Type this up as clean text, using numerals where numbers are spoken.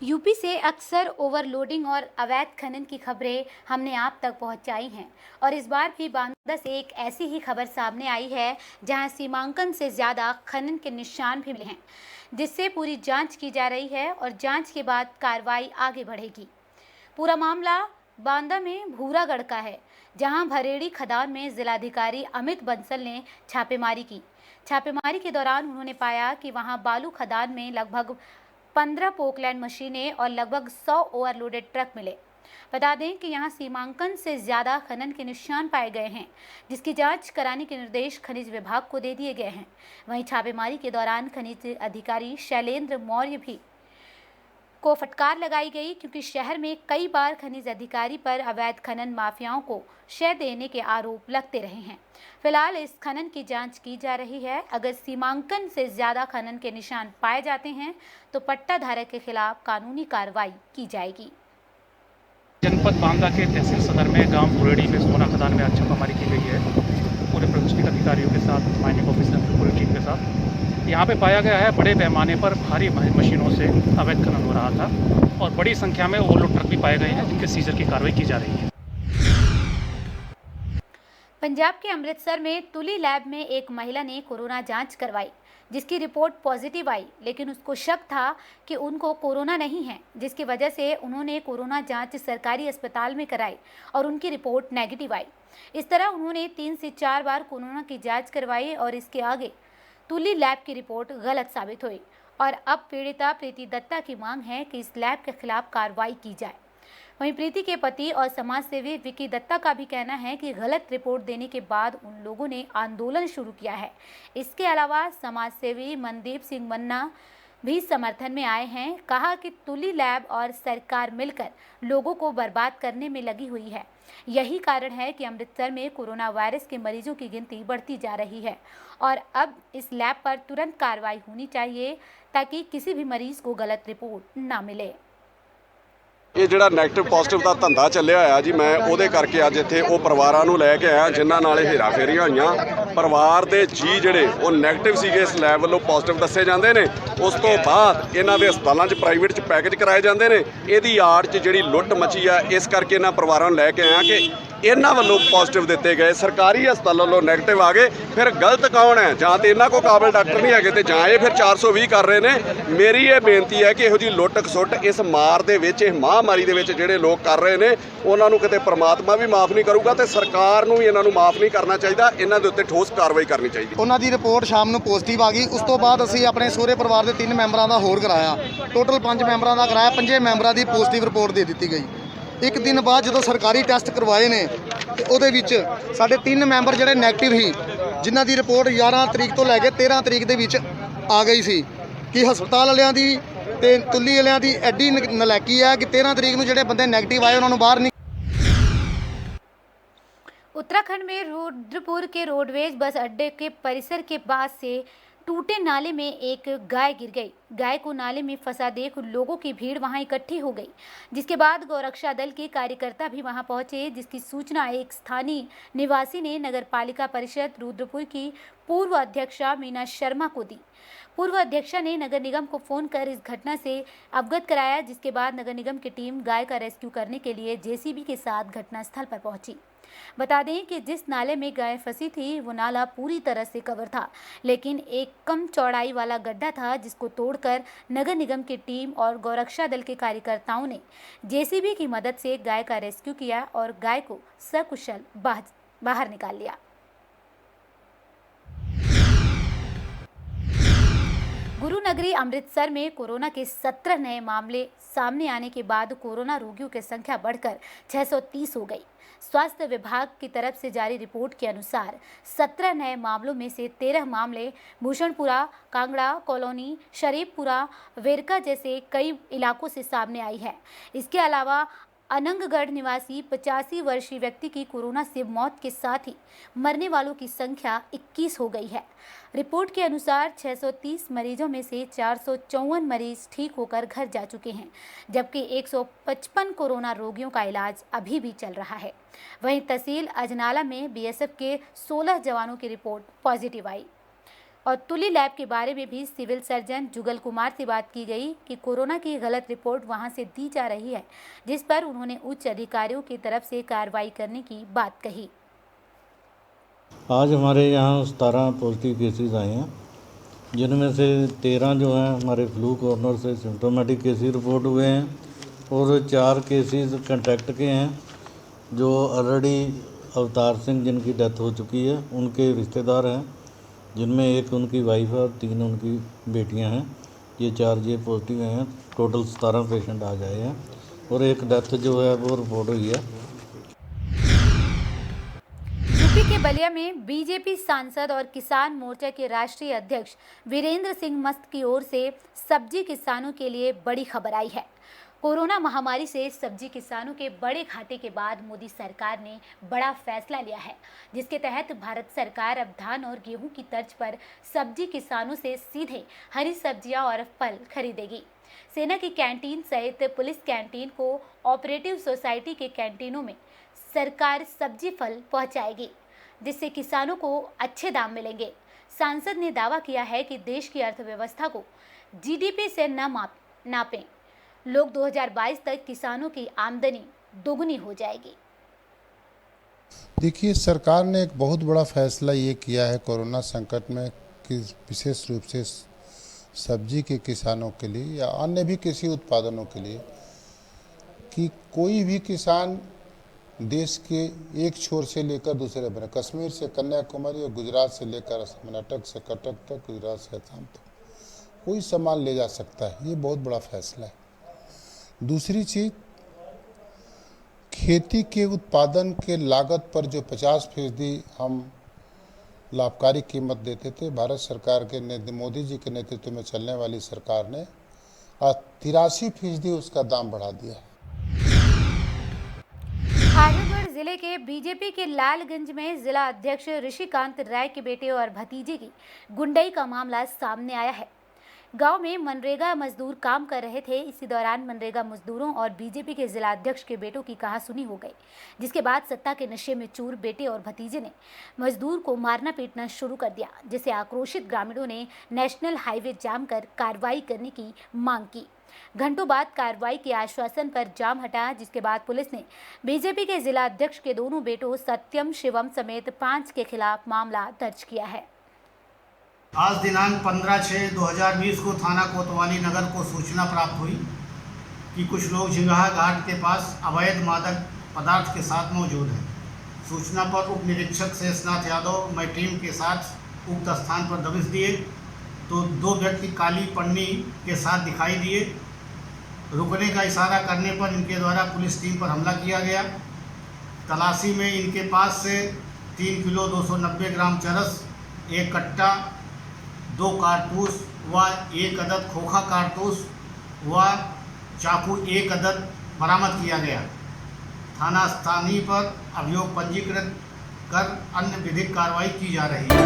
UP से अक्सर overloading और अवैध खनन की खबरें हमने आप तक पहुंचाई हैं और इस बार भी बांदा से एक ऐसी ही खबर सामने आई है जहां सीमांकन से ज़्यादा खनन के निशान भी मिले हैं, जिससे पूरी जांच की जा रही है और जांच के बाद कार्रवाई आगे बढ़ेगी। पूरा मामला बांदा में भूरागढ़ का है, जहां भरेड़ी खदान में जिलाधिकारी अमित बंसल ने छापेमारी की। छापेमारी के दौरान उन्होंने पाया कि वहां बालू खदान में लगभग 15 पोकलैंड मशीनें और लगभग 100 ओवरलोडेड ट्रक मिले। बता दें कि यहां सीमांकन से ज़्यादा खनन के निशान पाए गए हैं, जिसकी जांच कराने के निर्देश खनिज विभाग को दे दिए गए हैं। वहीं छापेमारी के दौरान खनिज अधिकारी शैलेंद्र मौर्य भी को फटकार लगाई गई, क्योंकि शहर में कई बार खनिज अधिकारी पर अवैध खनन माफियाओं को शय देने के आरोप लगते रहे हैं। फिलहाल इस खनन की जांच की जा रही है। अगर सीमांकन से ज्यादा खनन के निशान पाए जाते हैं तो पट्टा धारक के खिलाफ कानूनी कार्रवाई की जाएगी। जनपद बांदा के तहसील सदर में गांव भुरेड़ी में सोना खदान में आज छापामारी की गई है, पूरे प्रशासनिक अधिकारियों के साथ, माइनिंग ऑफिसर पूरी टीम के साथ। यहाँ पे पाया गया है बड़े पैमाने पर भारी मशीनों से अवैध खनन हो रहा था और बड़ी संख्या में ओवरलोड ट्रक भी पाए गए हैं, जिनके सीजर की कार्रवाई की जा रही है। पंजाब के अमृतसर में तुली लैब में एक महिला ने कोरोना जांच करवाई, जिसकी रिपोर्ट पॉजिटिव आई, लेकिन उसको शक था कि उनको कोरोना नहीं है, जिसकी वजह से उन्होंने कोरोना जांच सरकारी अस्पताल में कराई और उनकी रिपोर्ट नेगेटिव आई। इस तरह उन्होंने 3 से 4 बार कोरोना की जांच करवाई और इसके आगे तुली लैब की रिपोर्ट गलत साबित हुई और अब पीड़िता प्रीति दत्ता की मांग है कि इस लैब के खिलाफ कार्रवाई की जाए। वहीं प्रीति के पति और समाजसेवी विकी दत्ता का भी कहना है कि गलत रिपोर्ट देने के बाद उन लोगों ने आंदोलन शुरू किया है। इसके अलावा समाजसेवी मनदीप सिंह मन्ना भी समर्थन में आए हैं। कहा कि तुली लैब और सरकार मिलकर लोगों को बर्बाद करने में लगी हुई है। यही कारण है कि अमृतसर में कोरोना वायरस के मरीजों की गिनती बढ़ती जा रही है और अब इस लैब पर तुरंत कार्रवाई होनी चाहिए, ताकि किसी भी मरीज को गलत रिपोर्ट ना मिले। ਇਹ ਜਿਹੜਾ ਨੈਗੇਟਿਵ ਪੋਜ਼ਿਟਿਵ ਦਾ ਧੰਦਾ ਚੱਲਿਆ ਹੋਇਆ ਜੀ, ਮੈਂ ਉਹਦੇ ਕਰਕੇ ਅੱਜ ਇੱਥੇ ਉਹ ਪਰਿਵਾਰਾਂ ਨੂੰ ਲੈ ਕੇ ਆਇਆ ਜਿਨ੍ਹਾਂ ਨਾਲ ਇਹ ਹੇਰਾਫੇਰੀਆਂ ਹੋਈਆਂ। ਪਰਿਵਾਰ ਦੇ ਜੀ ਜਿਹੜੇ ਉਹ ਨੈਗੇਟਿਵ ਸੀਗੇ, ਇਸ ਲੈਬ ਵੱਲੋਂ ਪੋਜ਼ਿਟਿਵ ਦੱਸੇ ਜਾਂਦੇ ਨੇ। ਉਸ ਤੋਂ ਬਾਅਦ ਇਹਨਾਂ ਦੇ ਹਸਪਤਾਲਾਂ 'ਚ ਪ੍ਰਾਈਵੇਟ 'ਚ ਪੈਕੇਜ ਕਰਾਏ ਜਾਂਦੇ ਨੇ। ਇਹਦੀ ਆੜ 'ਚ ਜਿਹੜੀ ਲੁੱਟ ਮਚੀ ਆ, ਇਸ ਕਰਕੇ ਇਹਨਾਂ ਪਰਿਵਾਰਾਂ ਨੂੰ ਲੈ ਕੇ ਆਇਆ ਕਿ ਇਹਨਾਂ ਵੱਲੋਂ ਪੋਜ਼ਿਟਿਵ ਦਿੱਤੇ ਗਏ, ਸਰਕਾਰੀ ਹਸਪਤਾਲ ਵੱਲੋਂ ਨੈਗੇਟਿਵ ਆ ਗਏ। ਫਿਰ ਗਲਤ ਕੌਣ ਹੈ? ਜਾਂ ਤੇ ਇਹਨਾਂ ਕੋਲ ਕਾਬਲ ਡਾਕਟਰ ਨਹੀਂ ਹੈਗੇ ਤੇ ਜਾਂ ਇਹ ਫਿਰ 420 ਕਰ ਰਹੇ ਨੇ। ਮੇਰੀ ਇਹ ਬੇਨਤੀ ਹੈ ਕਿ ਇਹੋ ਜਿਹੀ ਲੁੱਟ ਖਸੁੱਟ ਇਸ ਮਾਰ ਦੇ ਵਿੱਚ, ਇਹ ਮਹਾਂਮਾਰੀ ਦੇ ਵਿੱਚ ਜਿਹੜੇ ਲੋਕ ਕਰ ਰਹੇ ਨੇ, ਉਹਨਾਂ ਨੂੰ ਕਿਤੇ ਪ੍ਰਮਾਤਮਾ ਵੀ ਮਾਫ ਨਹੀਂ ਕਰੂਗਾ ਤੇ ਸਰਕਾਰ ਨੂੰ ਵੀ ਇਹਨਾਂ ਨੂੰ ਮਾਫ ਨਹੀਂ ਕਰਨਾ ਚਾਹੀਦਾ। ਇਹਨਾਂ ਦੇ ਉੱਤੇ ਠੋਸ ਕਾਰਵਾਈ ਕਰਨੀ ਚਾਹੀਦੀ। ਉਹਨਾਂ ਦੀ ਰਿਪੋਰਟ ਸ਼ਾਮ ਨੂੰ ਪੋਜ਼ਿਟਿਵ ਆ ਗਈ। ਉਸ ਤੋਂ ਬਾਅਦ ਅਸੀਂ ਆਪਣੇ ਸਹੁਰੇ ਪਰਿਵਾਰ ਦੇ 3 ਮੈਂਬਰਾਂ ਦਾ ਹੋਰ ਕਰਾਇਆ, ਟੋਟਲ 5 ਮੈਂਬਰਾਂ ਦਾ ਕਰਾਇਆ। 5 ਮੈਂਬਰਾਂ ਦੀ ਪੋਜ਼ਿਟਿਵ ਰਿਪੋਰਟ ਦੇ ਦਿੱਤੀ ਗਈ। ਇੱਕ ਦਿਨ ਬਾਅਦ ਜਦੋਂ ਸਰਕਾਰੀ ਟੈਸਟ ਕਰਵਾਏ ਨੇ ਤੇ ਉਹਦੇ ਵਿੱਚ ਸਾਡੇ 3 ਮੈਂਬਰ ਜਿਹੜੇ ਨੈਗੇਟਿਵ ਸੀ, ਜਿਨ੍ਹਾਂ ਦੀ ਰਿਪੋਰਟ 11 ਤਰੀਕ ਤੋਂ ਲੈ ਕੇ 13 ਤਰੀਕ ਦੇ ਵਿੱਚ ਆ ਗਈ ਸੀ। ਕਿ ਹਸਪਤਾਲ ਵਾਲਿਆਂ ਦੀ ਤੇ ਤੁੱਲੀ ਵਾਲਿਆਂ ਦੀ ਐਡੀ ਨਲਾਇਕੀ ਹੈ ਕਿ 13 ਤਰੀਕ ਨੂੰ ਜਿਹੜੇ ਬੰਦੇ ਨੈਗੇटिव आए ਉਹਨਾਂ ਨੂੰ ਬਾਹਰ नहीं। उत्तराखंड में रुद्रपुर के रोडवेज बस अड्डे के परिसर के पास से टूटे नाले में एक गाय गिर गई। गाय को नाले में फंसा देख लोगों की भीड़ वहां इकट्ठी हो गई, जिसके बाद गौरक्षा दल के कार्यकर्ता भी वहां पहुंचे, जिसकी सूचना एक स्थानीय निवासी ने नगर पालिका परिषद रुद्रपुर की पूर्व अध्यक्षा मीना शर्मा को दी। पूर्व अध्यक्षा ने नगर निगम को फोन कर इस घटना से अवगत कराया, जिसके बाद नगर निगम की टीम गाय का रेस्क्यू करने के लिए जेसीबी के साथ घटनास्थल पर पहुंची। बता दें कि जिस नाले में गाय फंसी थी वो नाला पूरी तरह से कवर था, लेकिन एक कम चौड़ाई वाला गड्ढा था, जिसको तोड़कर नगर निगम की टीम और गौरक्षा दल के कार्यकर्ताओं ने जेसीबी की मदद से गाय का रेस्क्यू किया और गाय को सकुशल बाहर निकाल लिया। गुरु नगरी अमृतसर में कोरोना के 17 नए मामले सामने आने के बाद कोरोना रोगियों की संख्या बढ़कर 630 हो गई। स्वास्थ्य विभाग की तरफ से जारी रिपोर्ट के अनुसार 17 नए मामलों में से 13 मामले भूषणपुरा, कांगड़ा कॉलोनी, शरीफपुरा, वेरका जैसे कई इलाकों से सामने आई है। इसके अलावा अनंगगढ़ निवासी 85 वर्षीय व्यक्ति की कोरोना से मौत के साथ ही मरने वालों की संख्या 21 हो गई है। रिपोर्ट के अनुसार 630 मरीजों में से 454 मरीज ठीक होकर घर जा चुके हैं, जबकि 155 कोरोना रोगियों का इलाज अभी भी चल रहा है। वहीं तहसील अजनाला में बीएसएफ के 16 जवानों की रिपोर्ट पॉजिटिव आई और तुली लैब के बारे में भी सिविल सर्जन जुगल कुमार से बात की गई कि कोरोना की गलत रिपोर्ट वहां से दी जा रही है, जिस पर उन्होंने उच्च अधिकारियों की तरफ से कार्रवाई करने की बात कही। आज हमारे यहाँ 17 पॉजिटिव केसेस आए हैं, जिनमें से 13 जो हैं हमारे फ्लू कॉर्नर से सिम्टोमेटिक केसेस रिपोर्ट हुए हैं और 4 केसेस कंटैक्ट के हैं जो ऑलरेडी अवतार सिंह जिनकी डेथ हो चुकी है उनके रिश्तेदार हैं, जिनमें एक उनकी वाइफ है और 3 उनकी बेटियां हैं। ये 4 जे पॉजिटिव हैं। टोटल 17 पेशेंट आ गए हैं और एक डेथ जो है वो रिपोर्ट हुई है। यूपी के बलिया में बीजेपी सांसद और किसान मोर्चा के राष्ट्रीय अध्यक्ष वीरेंद्र सिंह मस्त की ओर से सब्जी किसानों के लिए बड़ी खबर आई है। कोरोना महामारी से सब्जी किसानों के बड़े घाटे के बाद मोदी सरकार ने बड़ा फैसला लिया है, जिसके तहत भारत सरकार अब धान और गेहूं की तर्ज पर सब्जी किसानों से सीधे हरी सब्जियां और फल खरीदेगी। सेना की कैंटीन सहित police canteen co operative society के कैंटीनों में सरकार सब्जी फल पहुंचाएगी, जिससे किसानों को अच्छे दाम मिलेंगे। सांसद ने दावा किया है कि देश की अर्थव्यवस्था को जीडीपी से नापें, लोग 2022 तक किसानों की आमदनी दोगुनी हो जाएगी। देखिए, सरकार ने एक बहुत बड़ा फैसला ये किया है कोरोना संकट में कि विशेष रूप से सब्जी के किसानों के लिए या अन्य भी कृषि उत्पादनों के लिए कि कोई भी किसान देश के एक छोर से लेकर दूसरे बने, कश्मीर से कन्याकुमारी और गुजरात से लेकर कर्नाटक से कटक तक, गुजरात से असम तक कोई सामान ले जा सकता है। ये बहुत बड़ा फैसला है। दूसरी चीज़, खेती के उत्पादन के लागत पर जो 50% हम लाभकारी कीमत देते थे, भारत सरकार के मोदी जी के नेतृत्व में चलने वाली सरकार ने 83% उसका दाम बढ़ा दिया है। आजमगढ़ जिले के बीजेपी के लालगंज में जिला अध्यक्ष ऋषिकांत राय के बेटे और भतीजे की गुंडई का मामला सामने आया है। गांव में मनरेगा मजदूर काम कर रहे थे। इसी दौरान मनरेगा मजदूरों और बीजेपी के जिला अध्यक्ष के बेटों की कहासुनी हो गई, जिसके बाद सत्ता के नशे में चूर बेटे और भतीजे ने मजदूर को मारना पीटना शुरू कर दिया, जिससे आक्रोशित ग्रामीणों ने नेशनल हाईवे जाम कर कार्रवाई करने की मांग की। घंटों बाद कार्रवाई के आश्वासन पर जाम हटा, जिसके बाद पुलिस ने बीजेपी के जिला अध्यक्ष के दोनों बेटों सत्यम शिवम समेत 5 के खिलाफ मामला दर्ज किया है। आज दिनांक 15/6/2020 को थाना कोतवाली नगर को सूचना प्राप्त हुई कि कुछ लोग झिंगाहा घाट के पास अवैध मादक पदार्थ के साथ मौजूद हैं। सूचना पर उप निरीक्षक शेषनाथ यादव मैं टीम के साथ उक्त स्थान पर दबिश दिए तो 2 व्यक्ति काली पन्नी के साथ दिखाई दिए। रुकने का इशारा करने पर इनके द्वारा पुलिस टीम पर हमला किया गया। तलाशी में इनके पास से 3 किलो 290 ग्राम चरस, 1 कट्टा, 2 कारतूस व 1 अदद खोखा कारतूस व चाकू 1 अदद बरामद किया गया। थाना स्थानीय पर अभियोग पंजीकृत कर अन्य विधिक कार्रवाई की जा रही है।